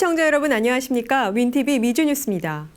시청자 여러분 안녕하십니까? 윈TV 미주뉴스입니다.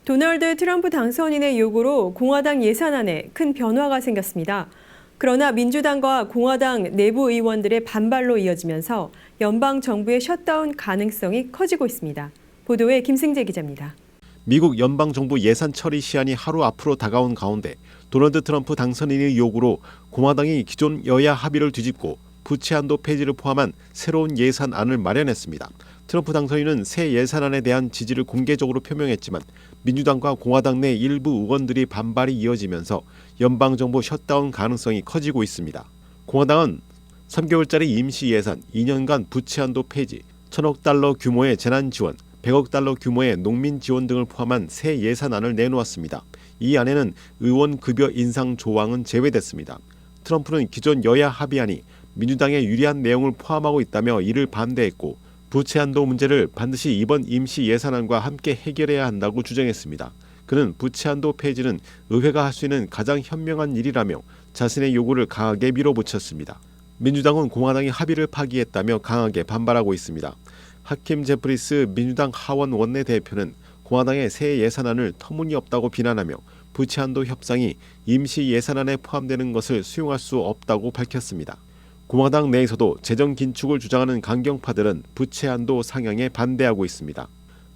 도널드 트럼프 당선인의 요구로 공화당 예산안에 큰 변화가 생겼습니다. 그러나 민주당과 공화당 내부 의원들의 반발로 이어지면서 연방 정부의 셧다운 가능성이 커지고 있습니다. 보도에 김승재 기자입니다. 미국 연방정부 예산 처리 시한이 하루 앞으로 다가온 가운데 도널드 트럼프 당선인의 요구로 공화당이 기존 여야 합의를 뒤집고 부채 한도 폐지를 포함한 새로운 예산안을 마련했습니다. 트럼프 당선인은 새 예산안에 대한 지지를 공개적으로 표명했지만 민주당과 공화당 내 일부 의원들이 반발이 이어지면서 연방정부 셧다운 가능성이 커지고 있습니다. 공화당은 3개월짜리 임시 예산, 2년간 부채 한도 폐지, 1,000억 달러 규모의 재난 지원, 100억 달러 규모의 농민 지원 등을 포함한 새 예산안을 내놓았습니다. 이 안에는 의원 급여 인상 조항은 제외됐습니다. 트럼프는 기존 여야 합의안이 민주당에 유리한 내용을 포함하고 있다며 이를 반대했고 부채 한도 문제를 반드시 이번 임시 예산안과 함께 해결해야 한다고 주장했습니다. 그는 부채 한도 폐지는 의회가 할 수 있는 가장 현명한 일이라며 자신의 요구를 강하게 밀어붙였습니다. 민주당은 공화당이 합의를 파기했다며 강하게 반발하고 있습니다. 하킴 제프리스 민주당 하원 원내대표는 공화당의 새 예산안을 터무니없다고 비난하며 부채 한도 협상이 임시 예산안에 포함되는 것을 수용할 수 없다고 밝혔습니다. 공화당 내에서도 재정 긴축을 주장하는 강경파들은 부채 한도 상향에 반대하고 있습니다.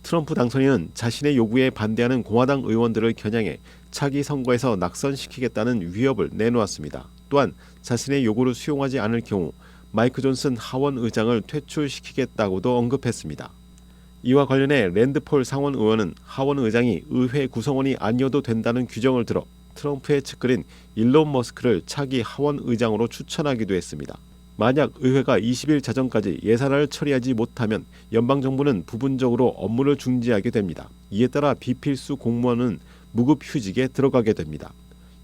트럼프 당선인은 자신의 요구에 반대하는 공화당 의원들을 겨냥해 차기 선거에서 낙선시키겠다는 위협을 내놓았습니다. 또한 자신의 요구를 수용하지 않을 경우 마이크 존슨 하원 의장을 퇴출시키겠다고도 언급했습니다. 이와 관련해 랜드폴 상원 의원은 하원 의장이 의회 구성원이 아니어도 된다는 규정을 들어 트럼프의 측근인 일론 머스크를 차기 하원 의장으로 추천하기도 했습니다. 만약 의회가 20일 자정까지 예산안을 처리하지 못하면 연방정부는 부분적으로 업무를 중지하게 됩니다. 이에 따라 비필수 공무원은 무급휴직에 들어가게 됩니다.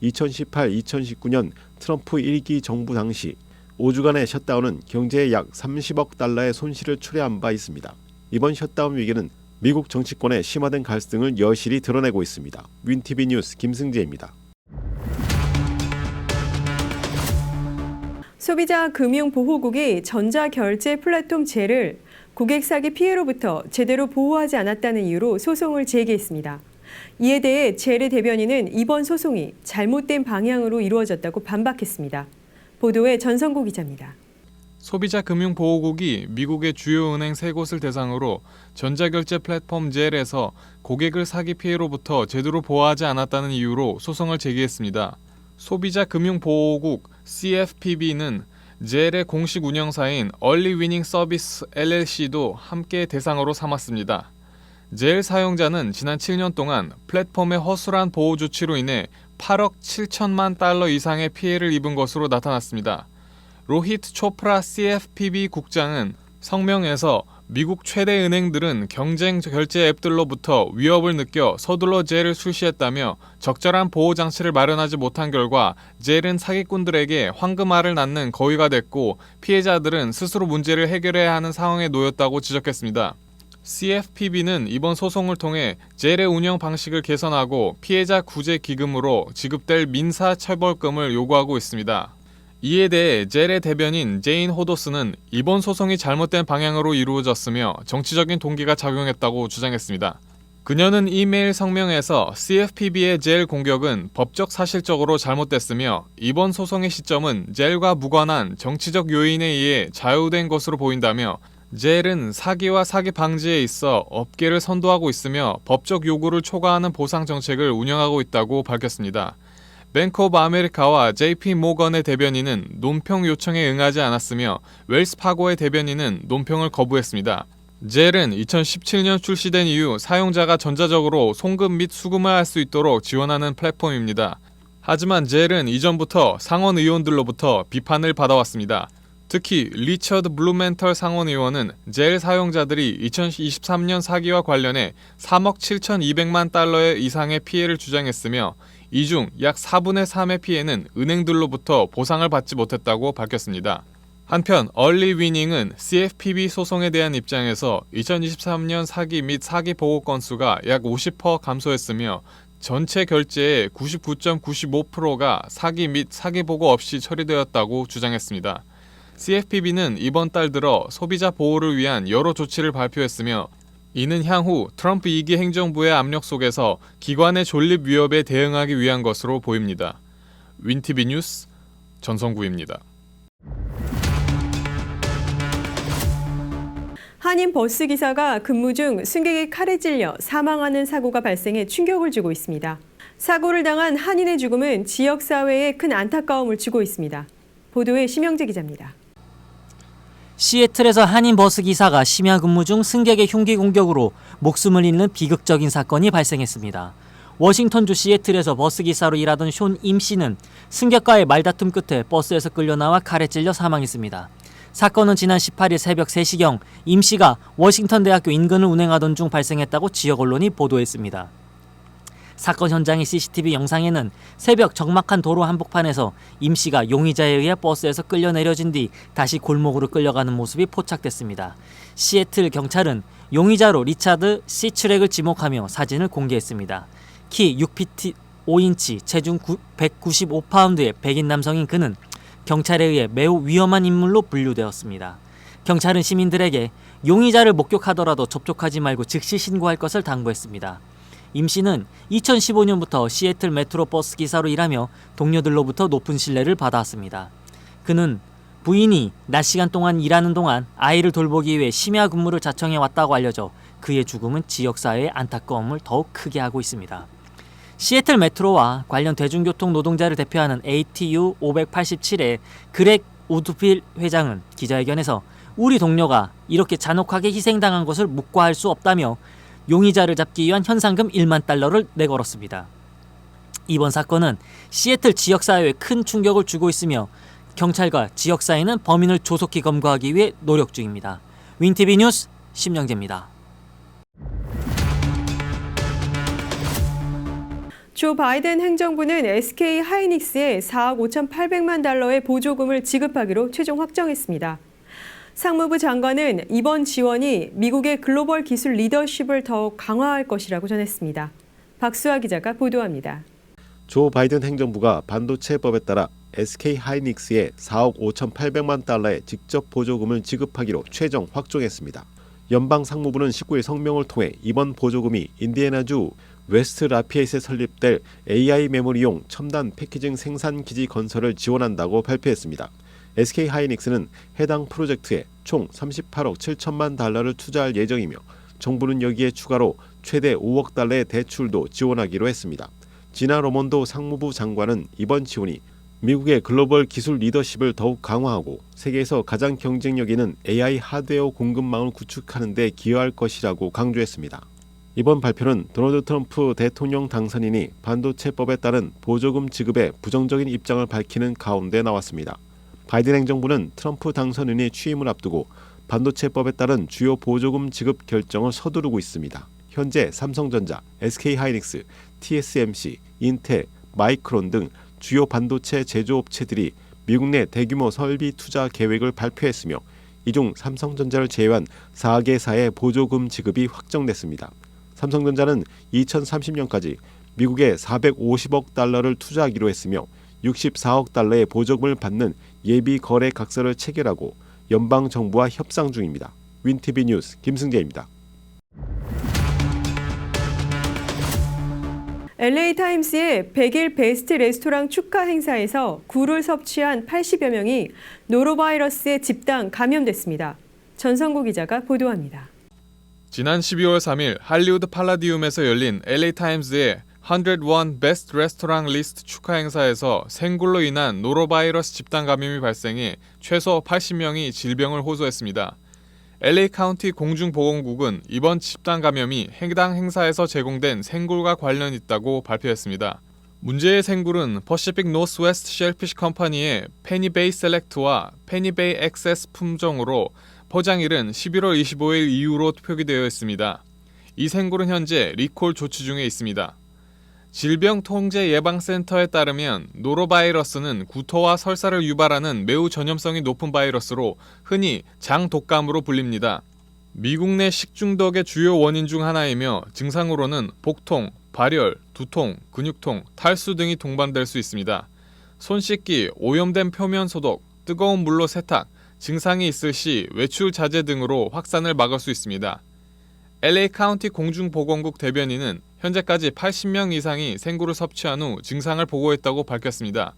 2018-2019년 트럼프 1기 정부 당시 5주간의 셧다운은 경제에 약 30억 달러의 손실을 초래한 바 있습니다. 이번 셧다운 위기는 미국 정치권의 심화된 갈등을 여실히 드러내고 있습니다. 윈TV 뉴스 김승재입니다. 소비자금융보호국이 전자결제 플랫폼 젤을 고객 사기 피해로부터 제대로 보호하지 않았다는 이유로 소송을 제기했습니다. 이에 대해 젤의 대변인은 이번 소송이 잘못된 방향으로 이루어졌다고 반박했습니다. 보도에 전성구 기자입니다. 소비자금융보호국이 미국의 주요 은행 3곳을 대상으로 전자결제 플랫폼 젤에서 고객을 사기 피해로부터 제대로 보호하지 않았다는 이유로 소송을 제기했습니다. 소비자금융보호국 CFPB는 젤의 공식 운영사인 Early Winning Service LLC도 함께 대상으로 삼았습니다. 젤 사용자는 지난 7년 동안 플랫폼의 허술한 보호 조치로 인해 8억 7천만 달러 이상의 피해를 입은 것으로 나타났습니다. 로히트 초프라 CFPB 국장은 성명에서 미국 최대 은행들은 경쟁 결제 앱들로부터 위협을 느껴 서둘러 젤을 출시했다며 적절한 보호 장치를 마련하지 못한 결과 젤은 사기꾼들에게 황금알을 낳는 거위가 됐고 피해자들은 스스로 문제를 해결해야 하는 상황에 놓였다고 지적했습니다. CFPB는 이번 소송을 통해 젤의 운영 방식을 개선하고 피해자 구제 기금으로 지급될 민사 처벌금을 요구하고 있습니다. 이에 대해 젤의 대변인 제인 호도스는 이번 소송이 잘못된 방향으로 이루어졌으며 정치적인 동기가 작용했다고 주장했습니다. 그녀는 이메일 성명에서 CFPB의 젤 공격은 법적 사실적으로 잘못됐으며 이번 소송의 시점은 젤과 무관한 정치적 요인에 의해 좌우된 것으로 보인다며 젤은 사기와 사기 방지에 있어 업계를 선도하고 있으며 법적 요구를 초과하는 보상 정책을 운영하고 있다고 밝혔습니다. 뱅크 오브 아메리카와 JP 모건의 대변인은 논평 요청에 응하지 않았으며 웰스파고의 대변인은 논평을 거부했습니다. 젤은 2017년 출시된 이후 사용자가 전자적으로 송금 및 수금을 할 수 있도록 지원하는 플랫폼입니다. 하지만 젤은 이전부터 상원 의원들로부터 비판을 받아왔습니다. 특히 리처드 블루멘털 상원 의원은 젤 사용자들이 2023년 사기와 관련해 3억 7,200만 달러 이상의 피해를 주장했으며 이 중 약 4분의 3의 피해는 은행들로부터 보상을 받지 못했다고 밝혔습니다. 한편 얼리 위닝은 CFPB 소송에 대한 입장에서 2023년 사기 및 사기 보고 건수가 약 50% 감소했으며 전체 결제의 99.95%가 사기 및 사기 보고 없이 처리되었다고 주장했습니다. CFPB는 이번 달 들어 소비자 보호를 위한 여러 조치를 발표했으며 이는 향후 트럼프 2기 행정부의 압력 속에서 기관의 존립 위협에 대응하기 위한 것으로 보입니다. 윈티비 뉴스 전성구입니다. 한인 버스 기사가 근무 중 승객이 칼에 찔려 사망하는 사고가 발생해 충격을 주고 있습니다. 사고를 당한 한인의 죽음은 지역 사회에 큰 안타까움을 주고 있습니다. 보도에 심영재 기자입니다. 시애틀에서 한인 버스 기사가 심야 근무 중 승객의 흉기 공격으로 목숨을 잃는 비극적인 사건이 발생했습니다. 워싱턴주 시애틀에서 버스 기사로 일하던 숀 임 씨는 승객과의 말다툼 끝에 버스에서 끌려나와 칼에 찔려 사망했습니다. 사건은 지난 18일 새벽 3시경 임 씨가 워싱턴 대학교 인근을 운행하던 중 발생했다고 지역 언론이 보도했습니다. 사건 현장의 CCTV 영상에는 새벽 적막한 도로 한복판에서 임 씨가 용의자에 의해 버스에서 끌려 내려진 뒤 다시 골목으로 끌려가는 모습이 포착됐습니다. 시애틀 경찰은 용의자로 리차드 시츠렉을 지목하며 사진을 공개했습니다. 키 6피트 5인치, 체중 195파운드의 백인 남성인 그는 경찰에 의해 매우 위험한 인물로 분류되었습니다. 경찰은 시민들에게 용의자를 목격하더라도 접촉하지 말고 즉시 신고할 것을 당부했습니다. 임 씨는 2015년부터 시애틀 메트로 버스 기사로 일하며 동료들로부터 높은 신뢰를 받아왔습니다. 그는 부인이 낮 시간 동안 일하는 동안 아이를 돌보기 위해 심야 근무를 자청해 왔다고 알려져 그의 죽음은 지역사회의 안타까움을 더욱 크게 하고 있습니다. 시애틀 메트로와 관련 대중교통 노동자를 대표하는 ATU 587의 그렉 우드필 회장은 기자회견에서 우리 동료가 이렇게 잔혹하게 희생당한 것을 묵과할 수 없다며 용의자를 잡기 위한 현상금 1만 달러를 내걸었습니다. 이번 사건은 시애틀 지역사회에 큰 충격을 주고 있으며 경찰과 지역사회는 범인을 조속히 검거하기 위해 노력 중입니다. 윈티비 뉴스 심영재입니다. 조 바이든 행정부는 SK 하이닉스에 4억 5,800만 달러의 보조금을 지급하기로 최종 확정했습니다. 상무부 장관은 이번 지원이 미국의 글로벌 기술 리더십을 더욱 강화할 것이라고 전했습니다. 박수아 기자가 보도합니다. 조 바이든 행정부가 반도체법에 따라 SK 하이닉스에 4억 5,800만 달러의 직접 보조금을 지급하기로 최종 확정했습니다. 연방 상무부는 19일 성명을 통해 이번 보조금이 인디애나주 웨스트 라피에이트에 설립될 AI 메모리용 첨단 패키징 생산 기지 건설을 지원한다고 발표했습니다. SK 하이닉스는 해당 프로젝트에 총 38억 7천만 달러를 투자할 예정이며 정부는 여기에 추가로 최대 5억 달러의 대출도 지원하기로 했습니다. 지나 로몬도 상무부 장관은 이번 지원이 미국의 글로벌 기술 리더십을 더욱 강화하고 세계에서 가장 경쟁력 있는 AI 하드웨어 공급망을 구축하는 데 기여할 것이라고 강조했습니다. 이번 발표는 도널드 트럼프 대통령 당선인이 반도체법에 따른 보조금 지급에 부정적인 입장을 밝히는 가운데 나왔습니다. 바이든 행정부는 트럼프 당선인이 취임을 앞두고 반도체법에 따른 주요 보조금 지급 결정을 서두르고 있습니다. 현재 삼성전자, SK하이닉스, TSMC, 인텔, 마이크론 등 주요 반도체 제조업체들이 미국 내 대규모 설비 투자 계획을 발표했으며 이 중 삼성전자를 제외한 4개사의 보조금 지급이 확정됐습니다. 삼성전자는 2030년까지 미국에 450억 달러를 투자하기로 했으며 64억 달러의 보조금을 받는 예비 거래 각서를 체결하고 연방 정부와 협상 중입니다. 윈티비 뉴스 김승재입니다. LA타임스의 100일 베스트 레스토랑 축하 행사에서 굴을 섭취한 80여 명이 노로바이러스에 집단 감염됐습니다. 전성구 기자가 보도합니다. 지난 12월 3일 할리우드 팔라디움에서 열린 LA타임스의 101 베스트 레스토랑 리스트 축하 행사에서 생굴로 인한 노로바이러스 집단 감염이 발생해 최소 80명이 질병을 호소했습니다. LA 카운티 공중보건국은 이번 집단 감염이 해당 행사에서 제공된 생굴과 관련 있다고 발표했습니다. 문제의 생굴은 퍼시픽 노스웨스트 쉘피쉬 컴퍼니의 페니베이 셀렉트와 페니베이 엑세스 품종으로 포장일은 11월 25일 이후로 표기되어 있습니다. 이 생굴은 현재 리콜 조치 중에 있습니다. 질병통제예방센터에 따르면 노로바이러스는 구토와 설사를 유발하는 매우 전염성이 높은 바이러스로 흔히 장독감으로 불립니다. 미국 내 식중독의 주요 원인 중 하나이며 증상으로는 복통, 발열, 두통, 근육통, 탈수 등이 동반될 수 있습니다. 손 씻기, 오염된 표면 소독, 뜨거운 물로 세탁, 증상이 있을 시 외출 자제 등으로 확산을 막을 수 있습니다. LA 카운티 공중보건국 대변인은 현재까지 80명 이상이 생구를 섭취한 후 증상을 보고했다고 밝혔습니다.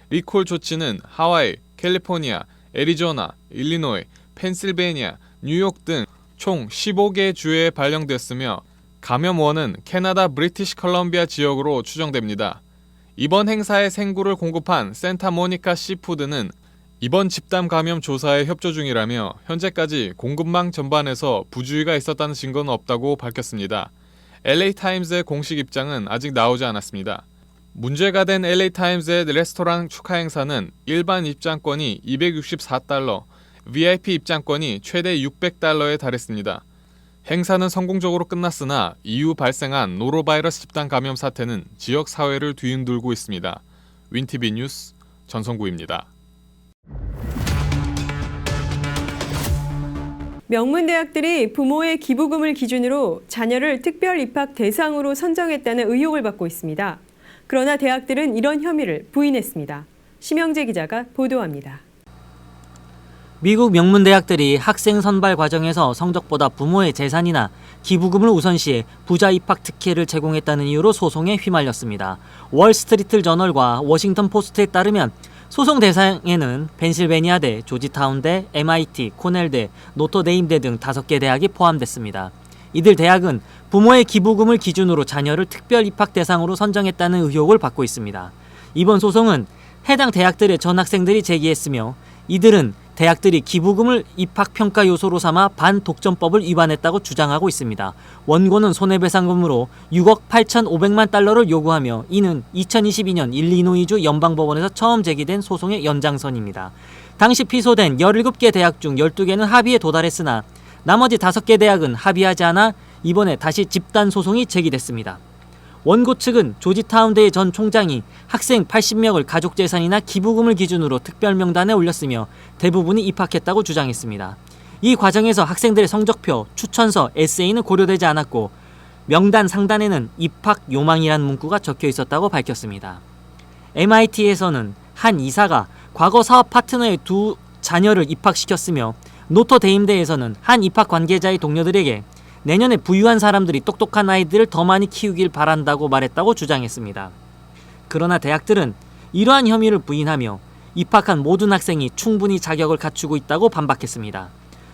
리콜 조치는 하와이, 캘리포니아, 애리조나, 일리노이, 펜실베니아, 뉴욕 등 총 15개 주에 발령됐으며 감염원은 캐나다 브리티시 컬럼비아 지역으로 추정됩니다. 이번 행사에 생구를 공급한 센타모니카 시푸드는 이번 집단 감염 조사에 협조 중이라며 현재까지 공급망 전반에서 부주의가 있었다는 증거는 없다고 밝혔습니다. LA타임즈의 공식 입장은 아직 나오지 않았습니다. 문제가 된 LA타임즈의 레스토랑 축하 행사는 일반 입장권이 $264, VIP 입장권이 최대 $600에 달했습니다. 행사는 성공적으로 끝났으나 이후 발생한 노로바이러스 집단 감염 사태는 지역 사회를 뒤흔들고 있습니다. 윈티비 뉴스 전성구입니다. 명문대학들이 부모의 기부금을 기준으로 자녀를 특별 입학 대상으로 선정했다는 의혹을 받고 있습니다. 그러나 대학들은 이런 혐의를 부인했습니다. 심영재 기자가 보도합니다. 미국 명문대학들이 학생 선발 과정에서 성적보다 부모의 재산이나 기부금을 우선시해 부자 입학 특혜를 제공했다는 이유로 소송에 휘말렸습니다. 월스트리트 저널과 워싱턴 포스트에 따르면 소송 대상에는 펜실베니아대, 조지타운대, MIT, 코넬대, 노터데임대 등 5개 대학이 포함됐습니다. 이들 대학은 부모의 기부금을 기준으로 자녀를 특별 입학 대상으로 선정했다는 의혹을 받고 있습니다. 이번 소송은 해당 대학들의 전학생들이 제기했으며 이들은 대학들이 기부금을 입학평가 요소로 삼아 반독점법을 위반했다고 주장하고 있습니다. 원고는 손해배상금으로 6억 8,500만 달러를 요구하며 이는 2022년 일리노이주 연방법원에서 처음 제기된 소송의 연장선입니다. 당시 피소된 17개 대학 중 12개는 합의에 도달했으나 나머지 5개 대학은 합의하지 않아 이번에 다시 집단 소송이 제기됐습니다. 원고 측은 조지타운대의 전 총장이 학생 80명을 가족재산이나 기부금을 기준으로 특별명단에 올렸으며 대부분이 입학했다고 주장했습니다. 이 과정에서 학생들의 성적표, 추천서, 에세이는 고려되지 않았고 명단 상단에는 입학 요망이라는 문구가 적혀 있었다고 밝혔습니다. MIT에서는 한 이사가 과거 사업 파트너의 2 자녀를 입학시켰으며 노터데임대에서는 한 입학 관계자의 동료들에게 내년에 부유한 사람들이 똑똑한 아이들을 더 많이 키우길 바란다고 말했다고 주장했습니다. 그러나 대학들은 이러한 혐의를 부인하며 입학한 모든 학생이 충분히 자격을 갖추고 있다고 반박했습니다.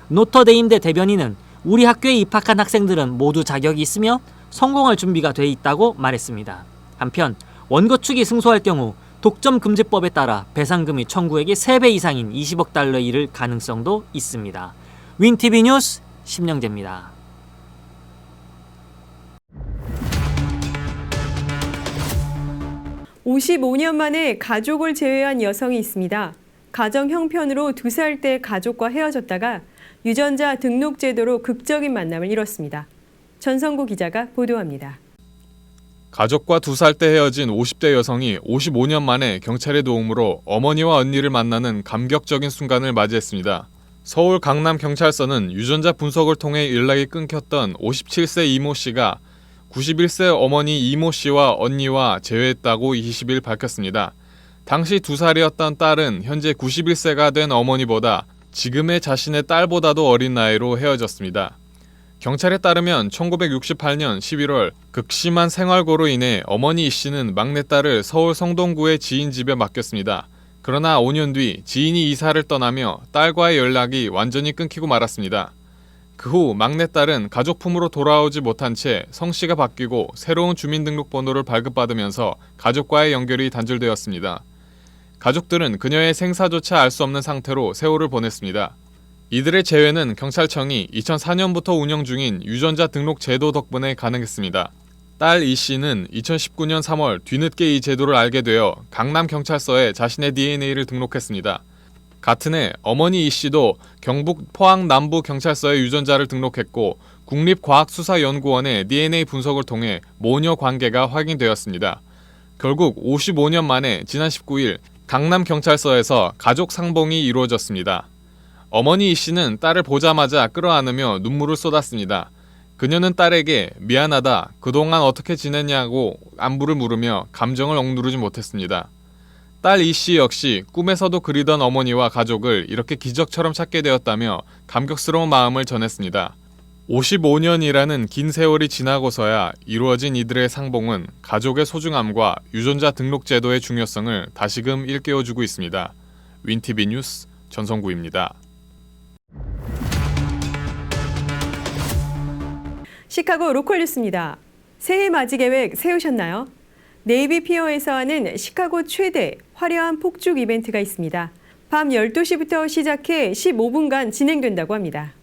노터데임대 대변인은 우리 학교에 입학한 학생들은 모두 자격이 있으며 성공할 준비가 돼 있다고 말했습니다. 한편 원고 측이 승소할 경우 독점금지법에 따라 배상금이 청구액의 3배 이상인 20억 달러에 이를 가능성도 있습니다. 윈티비 뉴스 심영재입니다. 55년 만에 가족을 재회한 여성이 있습니다. 가정 형편으로 2살 때 가족과 헤어졌다가 유전자 등록 제도로 극적인 만남을 이뤘습니다. 전성구 기자가 보도합니다. 가족과 2살 때 헤어진 50대 여성이 55년 만에 경찰의 도움으로 어머니와 언니를 만나는 감격적인 순간을 맞이했습니다. 서울 강남경찰서는 유전자 분석을 통해 연락이 끊겼던 57세 이모 씨가 91세 어머니 이모 씨와 언니와 재회했다고 20일 밝혔습니다. 당시 2살이었던 딸은 현재 91세가 된 어머니보다 지금의 자신의 딸보다도 어린 나이로 헤어졌습니다. 경찰에 따르면 1968년 11월 극심한 생활고로 인해 어머니 이 씨는 막내딸을 서울 성동구의 지인 집에 맡겼습니다. 그러나 5년 뒤 지인이 이사를 떠나며 딸과의 연락이 완전히 끊기고 말았습니다. 그 후 막내딸은 가족품으로 돌아오지 못한 채 성씨가 바뀌고 새로운 주민등록번호를 발급받으면서 가족과의 연결이 단절되었습니다. 가족들은 그녀의 생사조차 알 수 없는 상태로 세월을 보냈습니다. 이들의 재회는 경찰청이 2004년부터 운영 중인 유전자 등록 제도 덕분에 가능했습니다. 딸 이 씨는 2019년 3월 뒤늦게 이 제도를 알게 되어 강남경찰서에 자신의 DNA를 등록했습니다. 같은 해 어머니 이 씨도 경북 포항 남부경찰서에 유전자를 등록했고 국립과학수사연구원의 DNA 분석을 통해 모녀 관계가 확인되었습니다. 결국 55년 만에 지난 19일 강남경찰서에서 가족 상봉이 이루어졌습니다. 어머니 이 씨는 딸을 보자마자 끌어안으며 눈물을 쏟았습니다. 그녀는 딸에게 미안하다, 그동안 어떻게 지냈냐고 안부를 물으며 감정을 억누르지 못했습니다. 딸 이 씨 역시 꿈에서도 그리던 어머니와 가족을 이렇게 기적처럼 찾게 되었다며 감격스러운 마음을 전했습니다. 55년이라는 긴 세월이 지나고서야 이루어진 이들의 상봉은 가족의 소중함과 유전자 등록 제도의 중요성을 다시금 일깨워주고 있습니다. 윈티비 뉴스 전성구입니다. 시카고 로컬 뉴스입니다. 새해 맞이 계획 세우셨나요? 네이비 피어에서 하는 시카고 최대 화려한 폭죽 이벤트가 있습니다. 밤 12시부터 시작해 15분간 진행된다고 합니다.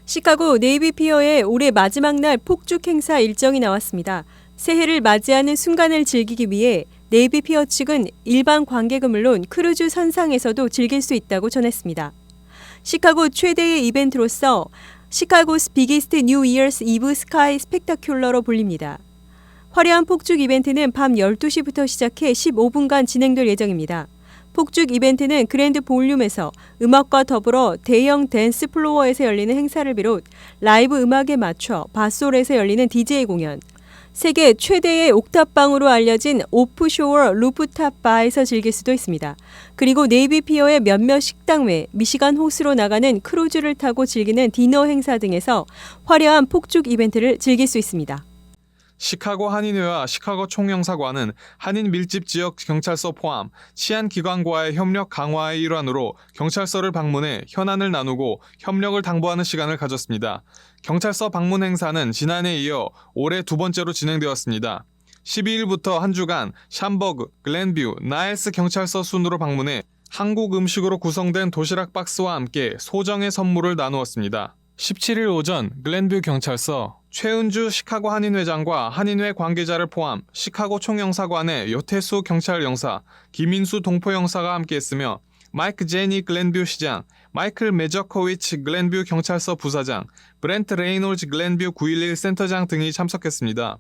시카고 네이비 피어의 올해 마지막 날 폭죽 행사 일정이 나왔습니다. 새해를 맞이하는 순간을 즐기기 위해 네이비 피어 측은 일반 관객은 물론 크루즈 선상에서도 즐길 수 있다고 전했습니다. 시카고 최대의 이벤트로서 시카고스 비기스트 뉴 이어스 이브 스카이 스펙타큘러로 불립니다. 화려한 폭죽 이벤트는 밤 12시부터 시작해 15분간 진행될 예정입니다. 폭죽 이벤트는 그랜드 볼륨에서 음악과 더불어 대형 댄스 플로어에서 열리는 행사를 비롯 라이브 음악에 맞춰 밧솔에서 열리는 DJ 공연, 세계 최대의 옥탑방으로 알려진 오프쇼어 루프탑 바에서 즐길 수도 있습니다. 그리고 네이비 피어의 몇몇 식당 외 미시간 호수로 나가는 크루즈를 타고 즐기는 디너 행사 등에서 화려한 폭죽 이벤트를 즐길 수 있습니다. 시카고 한인회와 시카고 총영사관은 한인 밀집 지역 경찰서 포함 치안기관과의 협력 강화의 일환으로 경찰서를 방문해 현안을 나누고 협력을 당부하는 시간을 가졌습니다. 경찰서 방문 행사는 지난해에 이어 올해 두 번째로 진행되었습니다. 12일부터 한 주간 샴버그, 글렌뷰, 나일스 경찰서 순으로 방문해 한국 음식으로 구성된 도시락 박스와 함께 소정의 선물을 나누었습니다. 17일 오전 글렌뷰 경찰서 최은주 시카고 한인회장과 한인회 관계자를 포함 시카고 총영사관의 요태수 경찰영사, 김인수 동포영사가 함께했으며 마이크 제니 글렌뷰 시장, 마이클 메저코위치 글렌뷰 경찰서 부사장, 브렌트 레이놀즈 글렌뷰 911 센터장 등이 참석했습니다.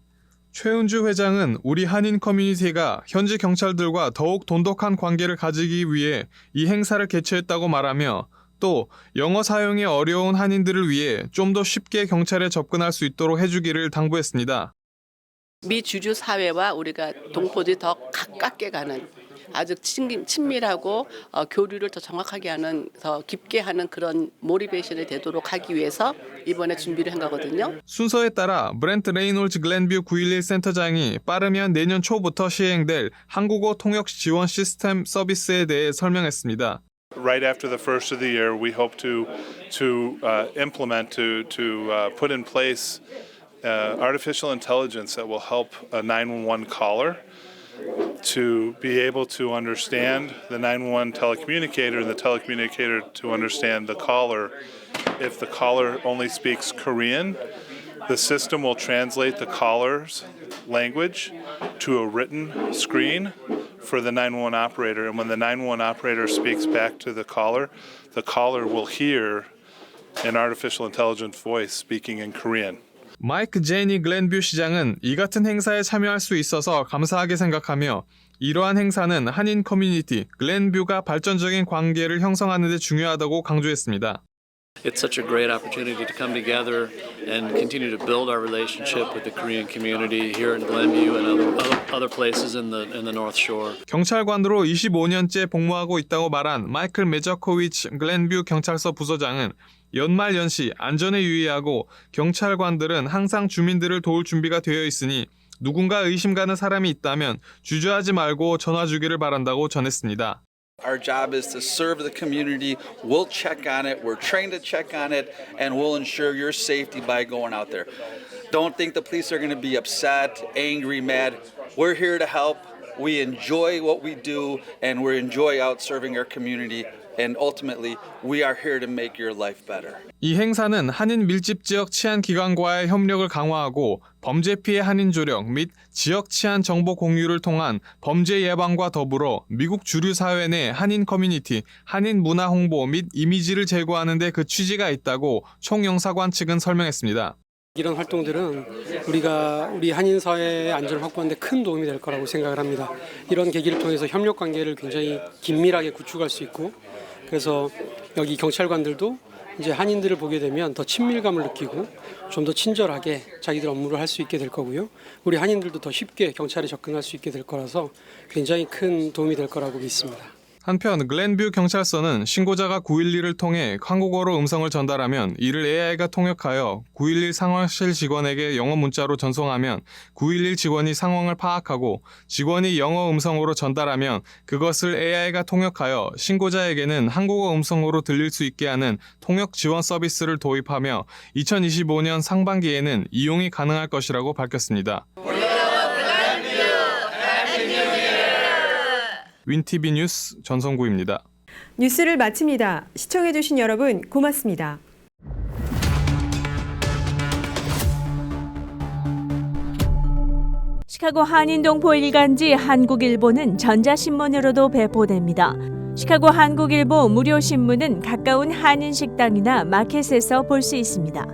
최은주 회장은 우리 한인 커뮤니티가 현지 경찰들과 더욱 돈독한 관계를 가지기 위해 이 행사를 개최했다고 말하며 또 영어 사용이 어려운 한인들을 위해 좀 더 쉽게 경찰에 접근할 수 있도록 해주기를 당부했습니다. 미 주주 사회와 우리가 동포들이 더 가깝게 가는 아주 친밀하고 교류를 더 정확하게 하는 더 깊게 하는 그런 모티베이션이 되도록 하기 위해서 이번에 준비를 한 거거든요. 순서에 따라 브렌트 레이놀즈 글렌뷰 911 센터장이 빠르면 내년 초부터 시행될 한국어 통역 지원 시스템 서비스에 대해 설명했습니다. Right after the first of the year, we hope to implement put in place artificial intelligence that will help a 911 caller to be able to understand the 911 telecommunicator and the telecommunicator to understand the caller. If the caller only speaks Korean, the system will translate the caller's language to a written screen for the 911 operator, and when the 911 operator speaks back to the caller will hear an artificial intelligence voice speaking in Korean. 마이크 제니 글렌뷰 시장은 이 같은 행사에 참여할 수 있어서 감사하게 생각하며 이러한 행사는 한인 커뮤니티 글렌뷰가 발전적인 관계를 형성하는 데 중요하다고 강조했습니다. It's such a great opportunity to come together and continue to build our relationship with the Korean community here in Glenview and other places in the North Shore. 경찰관으로 25년째 복무하고 있다고 말한 마이클 메저코위치 글렌뷰 경찰서 부서장은 연말 연시 안전에 유의하고 경찰관들은 항상 주민들을 도울 준비가 되어 있으니 누군가 의심가는 사람이 있다면 주저하지 말고 전화 주기를 바란다고 전했습니다. Our job is to serve the community. We'll check on it. We're trained to check on it, and we'll ensure your safety by going out there. Don't think the police are going to be upset, angry, mad. We're here to help. We enjoy what we do, and we enjoy out serving our community. And ultimately, we are here to make your life better. 이 행사는 한인 밀집 지역 치안 기관과의 협력을 강화하고 범죄 피해 한인 조력 및 지역 치안 정보 공유를 통한 범죄 예방과 더불어 미국 주류 사회 내 한인 커뮤니티, 한인 문화 홍보 및 이미지를 제고하는 데 그 취지가 있다고 총영사관 측은 설명했습니다. 이런 활동들은 우리 한인 사회의 안전을 확보하는 데 큰 도움이 될 거라고 생각을 합니다. 이런 계기를 통해서 협력 관계를 굉장히 긴밀하게 구축할 수 있고 그래서 여기 경찰관들도 이제 한인들을 보게 되면 더 친밀감을 느끼고 좀 더 친절하게 자기들 업무를 할 수 있게 될 거고요. 우리 한인들도 더 쉽게 경찰에 접근할 수 있게 될 거라서 굉장히 큰 도움이 될 거라고 믿습니다. 한편 글렌뷰 경찰서는 신고자가 911을 통해 한국어로 음성을 전달하면 이를 AI가 통역하여 911 상황실 직원에게 영어 문자로 전송하면 911 직원이 상황을 파악하고 직원이 영어 음성으로 전달하면 그것을 AI가 통역하여 신고자에게는 한국어 음성으로 들릴 수 있게 하는 통역 지원 서비스를 도입하며 2025년 상반기에는 이용이 가능할 것이라고 밝혔습니다. 윈TV 뉴스 전성구입니다. 뉴스를 마칩니다. 시청해주신 여러분 고맙습니다. 시카고 한인동포 일간지 한국일보는 전자신문으로도 배포됩니다. 시카고 한국일보 무료 신문은 가까운 한인식당이나 마켓에서 볼 수 있습니다.